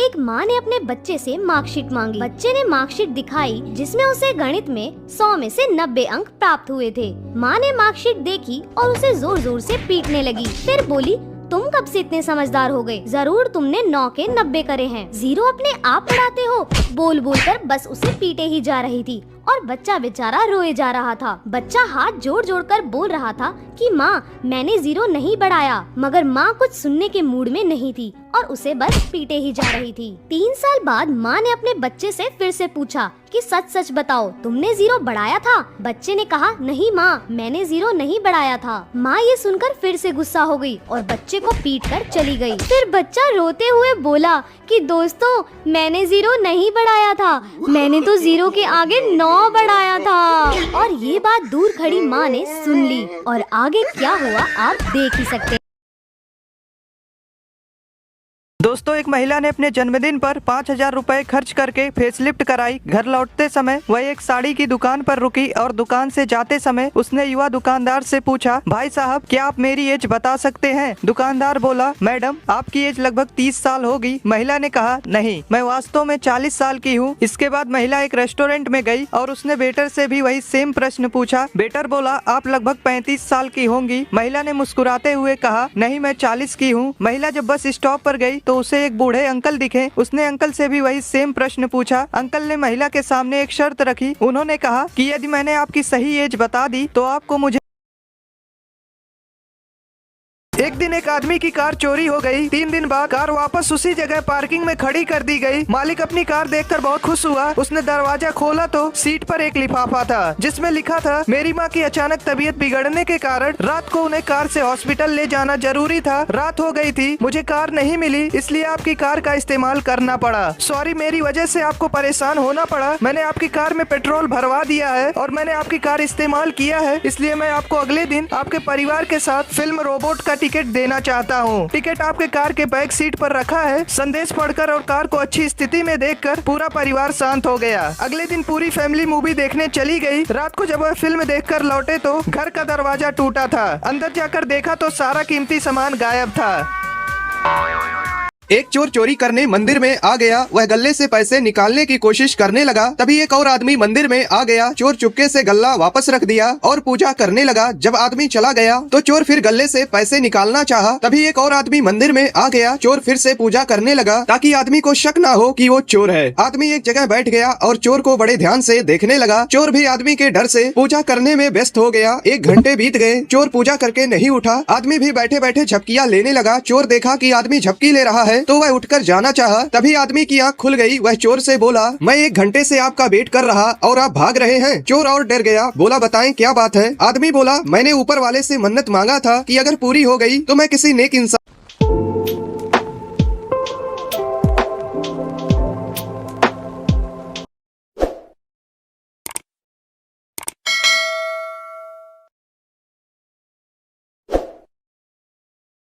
एक माँ ने अपने बच्चे से मार्कशीट मांगी। बच्चे ने मार्कशीट दिखाई जिसमें उसे गणित में 100 में से 90 अंक प्राप्त हुए थे। माँ ने मार्कशीट देखी और उसे जोर जोर से पीटने लगी। फिर बोली, तुम कब से इतने समझदार हो गए? जरूर तुमने 9 के 90 करे हैं। जीरो अपने आप पढ़ाते हो। बोल बोल कर बस उसे पीटे ही जा रही थी और बच्चा बेचारा रोए जा रहा था। बच्चा हाथ जोड़ जोड़ कर बोल रहा था कि माँ, मैंने जीरो नहीं बढ़ाया, मगर माँ कुछ सुनने के मूड में नहीं थी और उसे बस पीटे ही जा रही थी। 3 साल बाद माँ ने अपने बच्चे से फिर से पूछा कि सच सच बताओ, तुमने जीरो बढ़ाया था? बच्चे ने कहा, नहीं माँ, मैंने जीरो नहीं बढ़ाया था। माँ ये सुनकर फिर से गुस्सा हो गई और बच्चे को पीट कर चली गई। फिर बच्चा रोते हुए बोला कि दोस्तों, मैंने जीरो नहीं बढ़ाया था, मैंने तो जीरो के आगे 9 बढ़ाया था। और ये बात दूर खड़ी माँ ने सुन ली और आगे क्या हुआ आप देख ही सकते हैं। दोस्तों, एक महिला ने अपने जन्मदिन पर 5,000 रुपए खर्च करके फेसलिफ्ट कराई। घर लौटते समय वह एक साड़ी की दुकान पर रुकी और दुकान से जाते समय उसने युवा दुकानदार से पूछा, भाई साहब, क्या आप मेरी एज बता सकते हैं? दुकानदार बोला, मैडम, आपकी एज लगभग 30 साल होगी। महिला ने कहा, नहीं, मैं वास्तव में 40 साल की हूँ। इसके बाद महिला एक रेस्टोरेंट में गई और उसने वेटर से भी वही सेम प्रश्न पूछा। वेटर बोला, आप लगभग 35 साल की होंगी। महिला ने मुस्कुराते हुए कहा, नहीं, मैं 40 की हूँ। महिला जब बस स्टॉप पर गई तो उसे एक बूढ़े अंकल दिखे। उसने अंकल से भी वही सेम प्रश्न पूछा। अंकल ने महिला के सामने एक शर्त रखी। उन्होंने कहा कि यदि मैंने आपकी सही एज बता दी तो आपको मुझे। एक दिन एक आदमी की कार चोरी हो गई। 3 दिन बाद कार वापस उसी जगह पार्किंग में खड़ी कर दी गई। मालिक अपनी कार देखकर बहुत खुश हुआ। उसने दरवाजा खोला तो सीट पर एक लिफाफा था जिसमें लिखा था, मेरी माँ की अचानक तबीयत बिगड़ने के कारण रात को उन्हें कार से हॉस्पिटल ले जाना जरूरी था। रात हो गई थी, मुझे कार नहीं मिली, इसलिए आपकी कार का इस्तेमाल करना पड़ा। सॉरी, मेरी वजह से आपको परेशान होना पड़ा। मैंने आपकी कार में पेट्रोल भरवा दिया है और मैंने आपकी कार इस्तेमाल किया है, इसलिए मैं आपको अगले दिन आपके परिवार के साथ फिल्म रोबोट का टिकट देना चाहता हूँ। टिकट आपके कार के बैक सीट पर रखा है। संदेश पढ़कर और कार को अच्छी स्थिति में देखकर पूरा परिवार शांत हो गया। अगले दिन पूरी फैमिली मूवी देखने चली गई। रात को जब वह फिल्म देखकर लौटे तो घर का दरवाजा टूटा था। अंदर जाकर देखा तो सारा कीमती सामान गायब था। एक चोर चोरी करने मंदिर में आ गया। वह गल्ले से पैसे निकालने की कोशिश करने लगा। तभी एक और आदमी मंदिर में आ गया। चोर चुपके से गल्ला वापस रख दिया और पूजा करने लगा। जब आदमी चला गया तो चोर फिर गल्ले से पैसे निकालना चाहा। तभी एक और आदमी मंदिर में आ गया। चोर फिर से पूजा करने लगा ताकि आदमी को शक ना हो कि वो चोर है। आदमी एक जगह बैठ गया और चोर को बड़े ध्यान से देखने लगा। चोर भी आदमी के डर से पूजा करने में व्यस्त हो गया। 1 घंटे बीत गए। चोर पूजा करके नहीं उठा। आदमी भी बैठे बैठे झपकियां लेने लगा। चोर देखा कि आदमी झपकी ले रहा है तो वह उठकर जाना चाहा। तभी आदमी की आंख खुल गई। वह चोर से बोला, मैं 1 घंटे से आपका वेट कर रहा और आप भाग रहे हैं। चोर और डर गया। बोला, बताएं क्या बात है? आदमी बोला, मैंने ऊपर वाले से मन्नत मांगा था कि अगर पूरी हो गई तो मैं किसी नेक इंसान